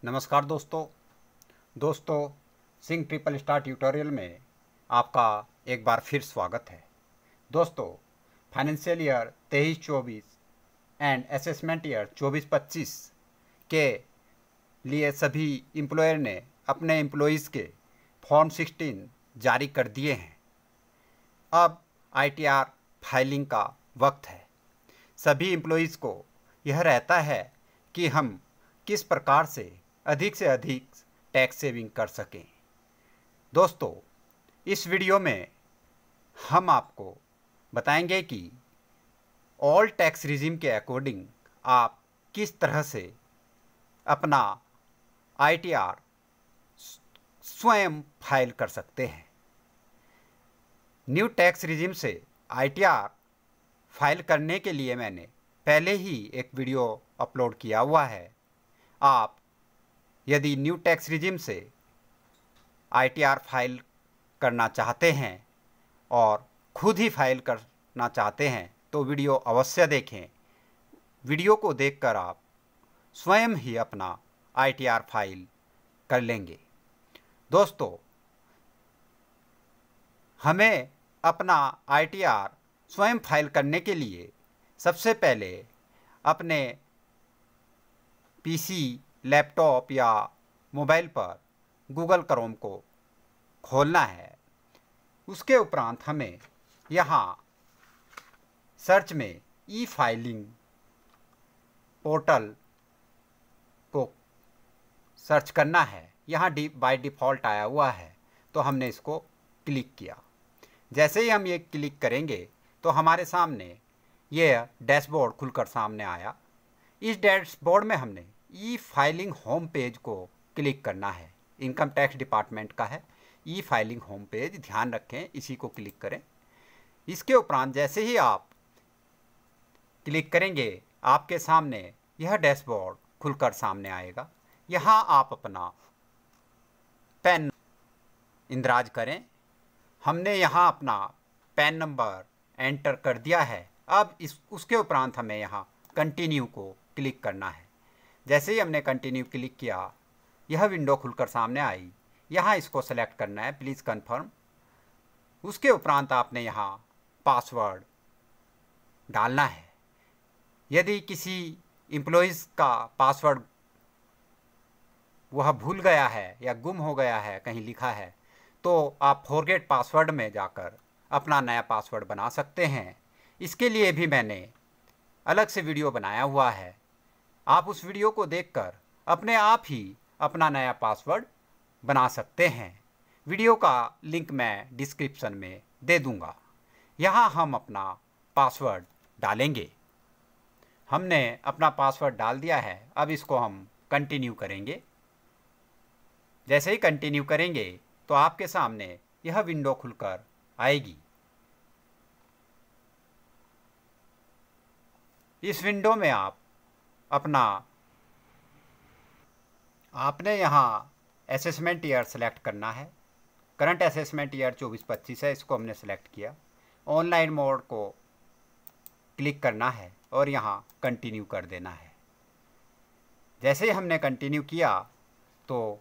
नमस्कार दोस्तों Singh triple star tutorial में आपका एक बार फिर स्वागत है। दोस्तों, financial year 23-24 and assessment year 24-25 के लिए सभी एम्प्लॉयर ने अपने एम्प्लॉइज़ के फॉर्म 16 जारी कर दिए हैं। अब ITR फाइलिंग का वक्त है। सभी एम्प्लॉइज़ को यह रहता है कि हम किस प्रकार से अधिक टैक्स सेविंग कर सकें। दोस्तों, इस वीडियो में हम आपको बताएंगे कि ऑल टैक्स रिजीम के अकॉर्डिंग आप किस तरह से अपना ITR स्वयं फाइल कर सकते हैं। न्यू टैक्स रिजीम से ITR फाइल करने के लिए मैंने पहले ही एक वीडियो अपलोड किया हुआ है। आप यदि न्यू टैक्स रिजीम से ITR फाइल करना चाहते हैं और खुद ही फाइल करना चाहते हैं तो वीडियो अवश्य देखें। वीडियो को देखकर आप स्वयं ही अपना ITR फाइल कर लेंगे। दोस्तों, हमें अपना ITR स्वयं फाइल करने के लिए सबसे पहले अपने PC, लैपटॉप या मोबाइल पर गूगल क्रोम को खोलना है। उसके उपरांत हमें यहाँ सर्च में ई फाइलिंग पोर्टल को सर्च करना है। यहाँ बाय डिफ़ॉल्ट आया हुआ है, तो हमने इसको क्लिक किया। जैसे ही हम ये क्लिक करेंगे तो हमारे सामने ये डैशबोर्ड खुलकर सामने आया। इस डैशबोर्ड में हमने ई फाइलिंग होम पेज को क्लिक करना है। इनकम टैक्स डिपार्टमेंट का है ई फाइलिंग होम पेज, ध्यान रखें, इसी को क्लिक करें। इसके उपरांत जैसे ही आप क्लिक करेंगे आपके सामने यह डैशबोर्ड खुलकर सामने आएगा। यहाँ आप अपना पैन इंदराज करें। हमने यहाँ अपना पैन नंबर एंटर कर दिया है। अब उसके उपरांत हमें यहाँ कंटिन्यू को क्लिक करना है। जैसे ही हमने कंटिन्यू क्लिक किया यह विंडो खुलकर सामने आई। यहाँ इसको सेलेक्ट करना है, प्लीज़ कन्फर्म। उसके उपरांत आपने यहाँ पासवर्ड डालना है। यदि किसी एम्प्लॉइज़ का पासवर्ड वह भूल गया है या गुम हो गया है, कहीं लिखा है, तो आप फॉरगेट पासवर्ड में जाकर अपना नया पासवर्ड बना सकते हैं। इसके लिए भी मैंने अलग से वीडियो बनाया हुआ है। आप उस वीडियो को देखकर अपने आप ही अपना नया पासवर्ड बना सकते हैं। वीडियो का लिंक मैं डिस्क्रिप्शन में दे दूंगा। यहाँ हम अपना पासवर्ड डालेंगे। हमने अपना पासवर्ड डाल दिया है। अब इसको हम कंटिन्यू करेंगे। जैसे ही कंटिन्यू करेंगे तो आपके सामने यह विंडो खुलकर आएगी। इस विंडो में आपने यहाँ असेसमेंट ईयर सेलेक्ट करना है। करंट असेसमेंट ईयर 24-25 है, इसको हमने सेलेक्ट किया। ऑनलाइन मोड को क्लिक करना है और यहाँ कंटिन्यू कर देना है। जैसे ही हमने कंटिन्यू किया तो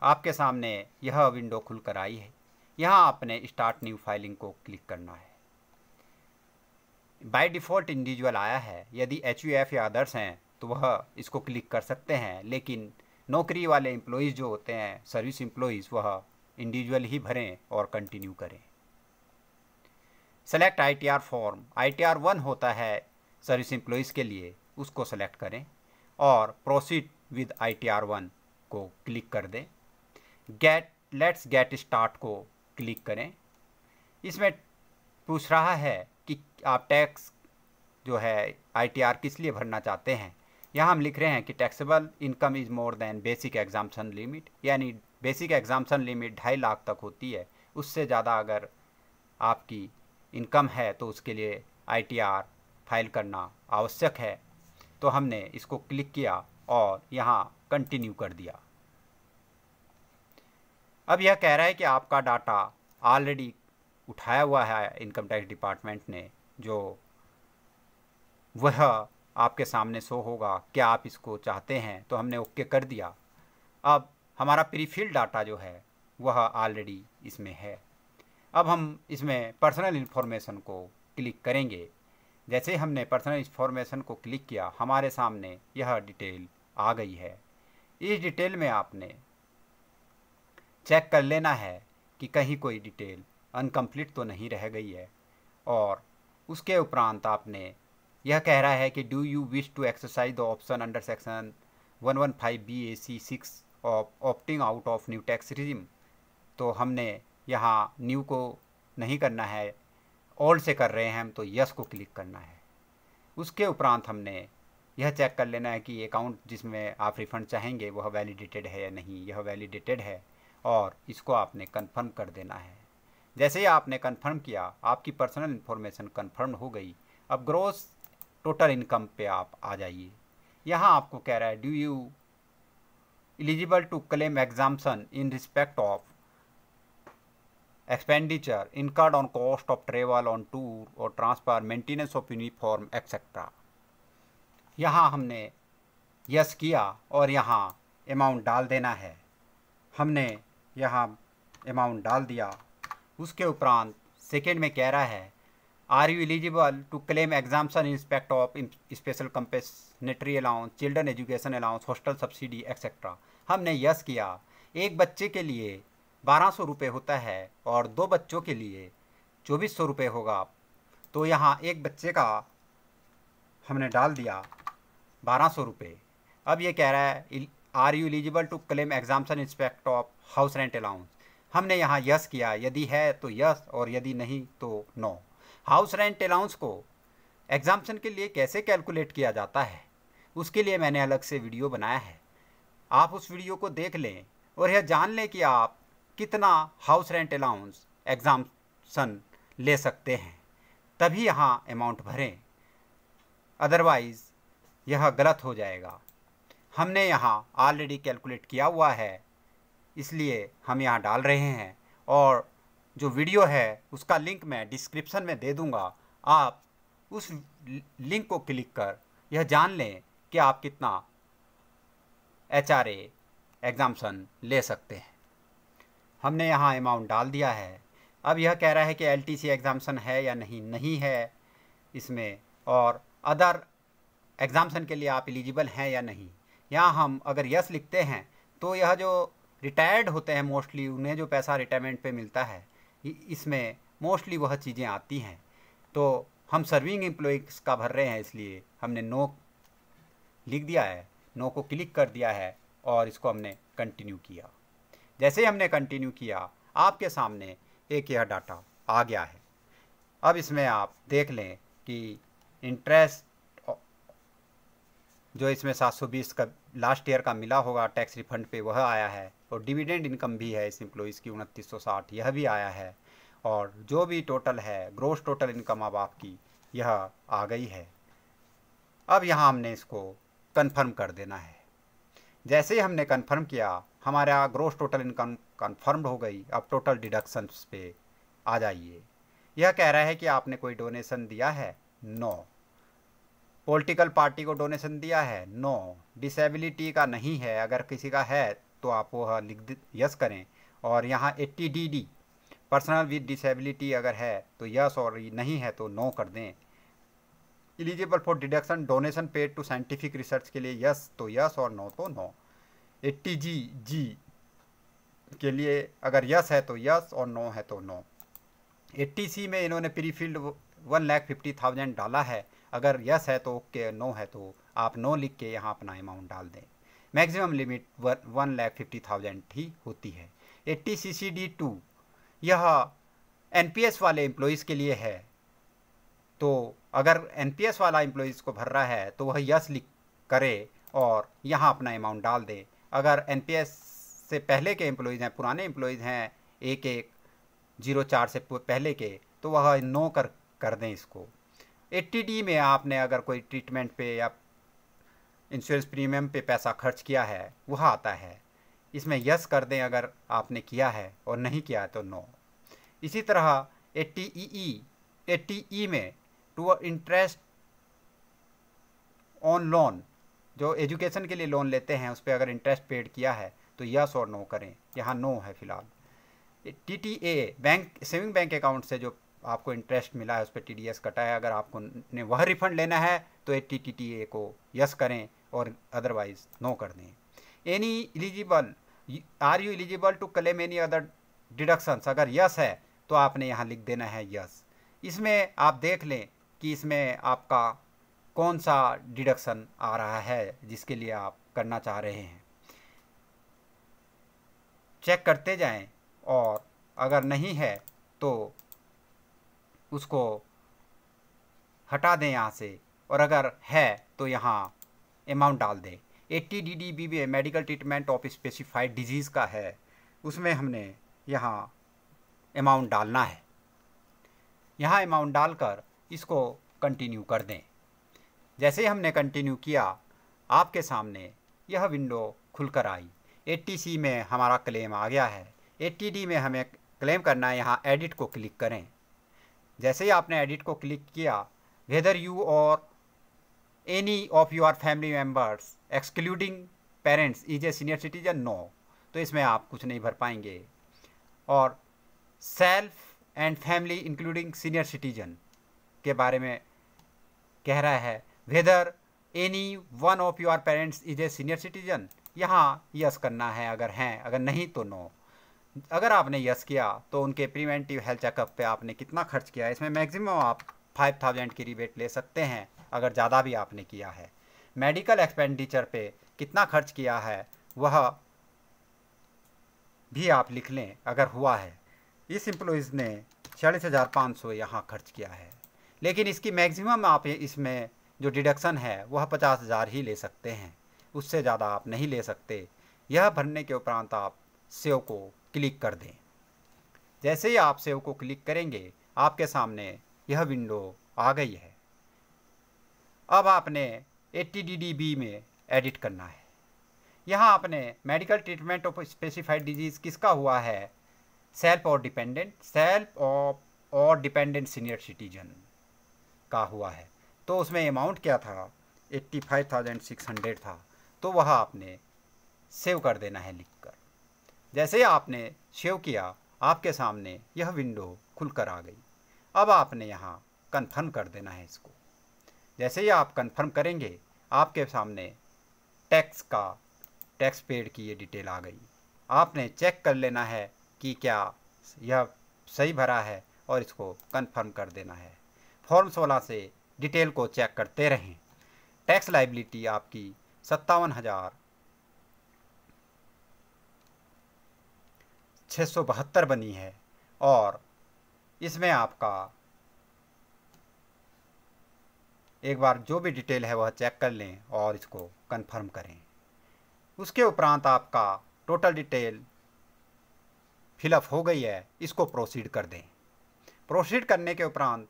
आपके सामने यह विंडो खुलकर आई है। यहाँ आपने स्टार्ट न्यू फाइलिंग को क्लिक करना है। बाय डिफ़ॉल्ट इंडिविजुअल आया है। यदि HUF या अदर्स हैं तो वह इसको क्लिक कर सकते हैं, लेकिन नौकरी वाले एम्प्लॉइज़ जो होते हैं, सर्विस एम्प्लॉइज़, वह इंडिविजुअल ही भरें और कंटिन्यू करें। सेलेक्ट ITR फॉर्म, ITR 1 होता है सर्विस एम्प्लॉइज़ के लिए, उसको सेलेक्ट करें और प्रोसीड विद ITR 1 को क्लिक कर दें। लेट्स गेट स्टार्ट को क्लिक करें। इसमें पूछ रहा है कि आप टैक्स जो है ITR किस लिए भरना चाहते हैं। यहाँ हम लिख रहे हैं कि taxable income is more than basic exemption limit, यानी बेसिक एग्जाम्पशन लिमिट 2.5 लाख तक होती है। उससे ज़्यादा अगर आपकी इनकम है तो उसके लिए ITR फाइल करना आवश्यक है। तो हमने इसको क्लिक किया और यहाँ कंटिन्यू कर दिया। अब यह कह रहा है कि आपका डाटा ऑलरेडी उठाया हुआ है इनकम टैक्स डिपार्टमेंट ने, जो वह आपके सामने शो होगा। क्या आप इसको चाहते हैं? तो हमने ओके कर दिया। अब हमारा प्रीफिल डाटा जो है वह ऑलरेडी इसमें है। अब हम इसमें पर्सनल इन्फॉर्मेशन को क्लिक करेंगे। जैसे हमने पर्सनल इन्फॉर्मेशन को क्लिक किया, हमारे सामने यह डिटेल आ गई है। इस डिटेल में आपने चेक कर लेना है कि कहीं कोई डिटेल अनकम्प्लीट तो नहीं रह गई है। और उसके उपरांत आपने यह कह रहा है कि do you wish to exercise the option under section 115BAC6 of opting out of new tax regime. तो हमने यहाँ न्यू को नहीं करना है, ओल्ड से कर रहे हैं हम, तो यस को क्लिक करना है। उसके उपरांत हमने यह चेक कर लेना है कि अकाउंट जिसमें आप रिफ़ंड चाहेंगे वह वैलिडेटेड है या नहीं। यह वैलिडेटेड है और इसको आपने कंफर्म कर देना है। जैसे ही आपने कंफर्म किया, आपकी पर्सनल इन्फॉर्मेशन कंफर्म हो गई। अब ग्रॉस टोटल इनकम पे आप आ जाइए। यहाँ आपको कह रहा है do you eligible to claim exemption in respect of expenditure incurred on cost of travel on tour और transfer maintenance of uniform etcetera. यहाँ हमने यस किया और यहाँ अमाउंट डाल देना है। हमने यहाँ अमाउंट डाल दिया। उसके उपरांत सेकेंड में कह रहा है are you eligible to claim exemption in respect of special compensatory allowance, children education allowance, hostel subsidy etcetera. हमने यस किया। एक बच्चे के लिए 1200 रुपये होता है और 2 बच्चों के लिए 2400 रुपये होगा। तो यहाँ एक बच्चे का हमने डाल दिया 1200 रुपये। अब ये कह रहा है are you eligible to claim exemption in respect of house rent allowance. हमने यहाँ यस किया। यदि है तो यस और यदि नहीं तो नो। हाउस रेंट अलाउंस को एग्जाम्पशन के लिए कैसे कैलकुलेट किया जाता है, उसके लिए मैंने अलग से वीडियो बनाया है। आप उस वीडियो को देख लें और यह जान लें कि आप कितना हाउस रेंट अलाउंस एग्जाम्पशन ले सकते हैं, तभी यहाँ अमाउंट भरें, अदरवाइज़ यह गलत हो जाएगा। हमने यहाँ ऑलरेडी कैलकुलेट किया हुआ है, इसलिए हम यहाँ डाल रहे हैं। और जो वीडियो है उसका लिंक मैं डिस्क्रिप्शन में दे दूँगा। आप उस लिंक को क्लिक कर यह जान लें कि आप कितना HRA एग्जाम्पशन ले सकते हैं। हमने यहाँ अमाउंट डाल दिया है। अब यह कह रहा है कि LTC एग्जाम्पशन है या नहीं है इसमें, और अदर एग्जाम्पशन के लिए आप एलिजिबल हैं या नहीं। यहाँ हम अगर यस लिखते हैं तो यह जो रिटायर्ड होते हैं मोस्टली, उन्हें जो पैसा रिटायरमेंट पे मिलता है, इसमें मोस्टली वह चीज़ें आती हैं। तो हम सर्विंग एम्प्लॉइज़ का भर रहे हैं, इसलिए हमने नो लिख दिया है, नो को क्लिक कर दिया है और इसको हमने कंटिन्यू किया। जैसे ही हमने कंटिन्यू किया, आपके सामने एक यह डाटा आ गया है। अब इसमें आप देख लें कि इंटरेस्ट जो इसमें 720 का लास्ट ईयर का मिला होगा टैक्स रिफंड पे, वह आया है। और डिविडेंड इनकम भी है इस एम्प्लॉइज़ की 2960, यह भी आया है। और जो भी टोटल है, ग्रोस टोटल इनकम अब आपकी यह आ गई है। अब यहाँ हमने इसको कंफर्म कर देना है। जैसे ही हमने कंफर्म किया, हमारा ग्रोस टोटल इनकम कंफर्म हो गई। अब टोटल डिडक्शंस पे आ जाइए। यह कह रहा है कि आपने कोई डोनेशन दिया है, नो। पॉलिटिकल पार्टी को डोनेशन दिया है, नो। डिसेबिलिटी का नहीं है, अगर किसी का है तो आप वह लिख यस करें। और यहाँ 80DD पर्सनल विद डिसेबिलिटी अगर है तो यस, और नहीं है तो नो कर दें। Eligible for deduction donation paid to scientific research के लिए यस तो यस और नो तो नो। 80G के लिए अगर यस है तो यस और नो है तो नो। 80C में इन्होंने प्री फील्ड 1,50,000 डाला है, अगर यस है तो ओके, नो है तो आप नो लिख के यहाँ अपना अमाउंट डाल दें। मैक्सिमम लिमिट 1,50,000 ही होती है। 80CCD2 यह NPS वाले एम्प्लॉइज़ के लिए है। तो अगर NPS वाला एम्प्लॉइज़ को भर रहा है तो वह यस लिख करे और यहाँ अपना अमाउंट डाल दे। अगर NPS से पहले के एम्प्लॉइज़ हैं, पुराने एम्प्लॉइज़ हैं 1104 से पहले के, तो वह नो कर दें इसको। 80D में आपने अगर कोई ट्रीटमेंट पे या इंश्योरेंस प्रीमियम पे पैसा खर्च किया है, वह आता है। इसमें यस कर दें अगर आपने किया है, और नहीं किया है तो नो। इसी तरह 80E में टू इंटरेस्ट ऑन लोन, जो एजुकेशन के लिए लोन लेते हैं उस पर अगर इंटरेस्ट पेड किया है तो यस और नो करें। यहाँ नो है फिलहाल। TTA bank saving bank account से जो आपको इंटरेस्ट मिला है उस पर TDS कटा है, अगर आपको ने वह रिफंड लेना है तो TTA को यस करें और अदरवाइज नो कर दें। Any eligible, are you eligible to claim any other deductions, अगर यस है तो आपने यहाँ लिख देना है यस। इसमें आप देख लें कि इसमें आपका कौन सा डिडक्शन आ रहा है जिसके लिए आप करना चाह रहे हैं। चेक करते जाएं और अगर नहीं है तो उसको हटा दें यहाँ से, और अगर है तो यहाँ अमाउंट डाल दें। 80 DDB में medical treatment of specified disease का है, उसमें हमने यहाँ अमाउंट डालना है। यहाँ अमाउंट डालकर इसको कंटिन्यू कर दें। जैसे ही हमने कंटिन्यू किया आपके सामने यह विंडो खुलकर आई। 80C में हमारा क्लेम आ गया है। 80D में हमें क्लेम करना है, यहाँ एडिट को क्लिक करें। जैसे ही आपने एडिट को क्लिक किया, whether you or any of your family members excluding parents is a senior citizen, no, तो इसमें आप कुछ नहीं भर पाएंगे। और self and family including senior citizen के बारे में कह रहा है, whether any one of your parents is a senior citizen, यहाँ यस करना है अगर हैं, अगर नहीं तो नो। अगर आपने यस किया तो उनके प्रिवेंटिव हेल्थ चेकअप पे आपने कितना खर्च किया है, इसमें मैक्सिमम आप 5000 की रिबेट ले सकते हैं अगर ज़्यादा भी आपने किया है। मेडिकल एक्सपेंडिचर पे कितना खर्च किया है वह भी आप लिख लें अगर हुआ है। इस एम्प्लॉइज़ ने 46,500 यहाँ खर्च किया है, लेकिन इसकी मैक्सिमम आप इसमें जो डिडक्शन है वह 50,000 ही ले सकते हैं, उससे ज़्यादा आप नहीं ले सकते। यह भरने के उपरांत आप सेव को क्लिक कर दें। जैसे ही आप सेव को क्लिक करेंगे आपके सामने यह विंडो आ गई है। अब आपने 80 DDB में एडिट करना है। यहाँ आपने medical treatment of specified disease किसका हुआ है, सेल्फ और डिपेंडेंट, सेल्फ ऑफ और डिपेंडेंट सीनियर सिटीजन का हुआ है। तो उसमें अमाउंट क्या था, 85,600 था, तो वह आपने सेव कर देना है लिखकर। जैसे ही आपने सेव किया आपके सामने यह विंडो खुलकर आ गई। अब आपने यहाँ कन्फर्म कर देना है इसको। जैसे ही आप कन्फर्म करेंगे आपके सामने टैक्स पेड की ये डिटेल आ गई। आपने चेक कर लेना है कि क्या यह सही भरा है और इसको कन्फर्म कर देना है। फॉर्म 16 से डिटेल को चेक करते रहें। टैक्स लाइबिलिटी आपकी 57,672 बनी है और इसमें आपका एक बार जो भी डिटेल है वह चेक कर लें और इसको कंफर्म करें। उसके उपरांत आपका टोटल डिटेल फिलअप हो गई है, इसको प्रोसीड कर दें। प्रोसीड करने के उपरांत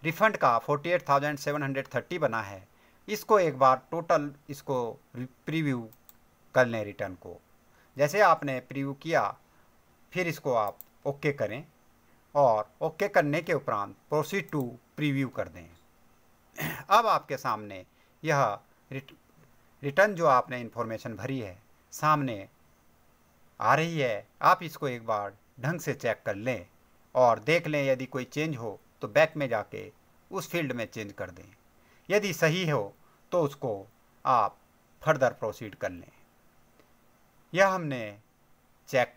रिफ़ंड का 48,730 बना है, इसको एक बार टोटल इसको प्रीव्यू कर लें रिटर्न को। जैसे आपने प्रीव्यू किया फिर इसको आप ओके करें और ओके करने के उपरांत प्रोसीड टू प्रीव्यू कर दें। अब आपके सामने यह रिटर्न जो आपने इन्फॉर्मेशन भरी है सामने आ रही है। आप इसको एक बार ढंग से चेक कर लें और देख लें, यदि कोई चेंज हो तो बैक में जाके उस फील्ड में चेंज कर दें। यदि सही हो तो उसको आप फर्दर प्रोसीड कर लें। यह हमने चेक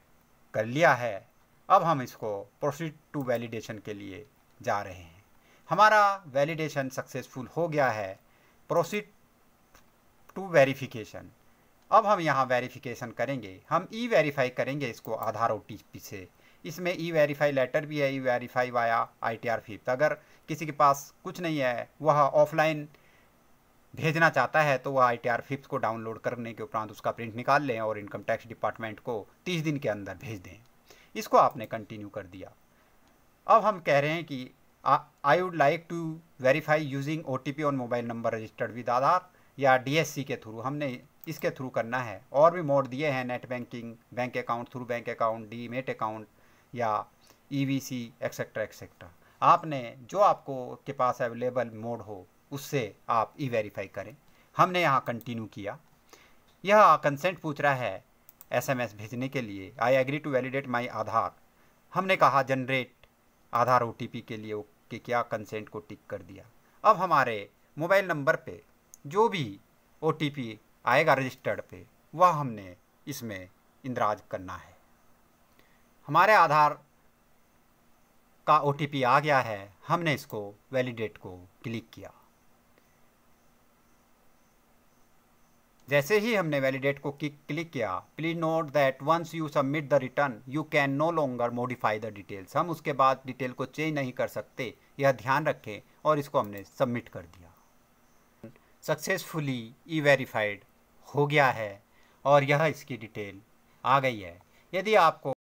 कर लिया है। अब हम इसको प्रोसीड टू वैलिडेशन के लिए जा रहे हैं। हमारा वैलिडेशन सक्सेसफुल हो गया है। Proceed to verification. अब हम यहाँ वेरिफिकेशन करेंगे। हम ई वेरीफाई करेंगे इसको आधार OTP से। इसमें ई वेरीफाई लेटर भी है, ई वेरीफाई वाया ITR 5। अगर किसी के पास कुछ नहीं है, वह ऑफलाइन भेजना चाहता है तो वह ITR 5 को डाउनलोड करने के उपरांत उसका प्रिंट निकाल लें और इनकम टैक्स डिपार्टमेंट को 30 दिन के अंदर भेज दें। इसको आपने कंटिन्यू कर दिया। अब हम कह रहे हैं कि I would like to verify using OTP on mobile number registered with Aadhaar या DSC के थ्रू। हमने इसके थ्रू करना है। और भी मोड दिए हैं, net banking, bank account, through bank account, demat account या EVC एक्सेट्रा एक्सेट्रा। आपने जो आपको के पास अवेलेबल मोड हो उससे आप ई वेरीफाई करें। हमने यहाँ कंटिन्यू किया। यह कंसेंट पूछ रहा है SMS भेजने के लिए आई एग्री टू वैलिडेट माई आधार, हमने कहा जनरेट आधार OTP के लिए ओके क्या, कंसेंट को टिक कर दिया। अब हमारे मोबाइल नंबर पे जो भी OTP आएगा रजिस्टर्ड पे, वह हमने इसमें इंदराज करना है। हमारे आधार का OTP आ गया है, हमने इसको वैलिडेट को क्लिक किया। जैसे ही हमने वैलिडेट को क्लिक किया, please note that once you submit the return you can no longer modify the details, हम उसके बाद डिटेल को चेंज नहीं कर सकते, यह ध्यान रखें। और इसको हमने सबमिट कर दिया। सक्सेसफुली ई वेरीफाइड हो गया है और यह इसकी डिटेल आ गई है। यदि आपको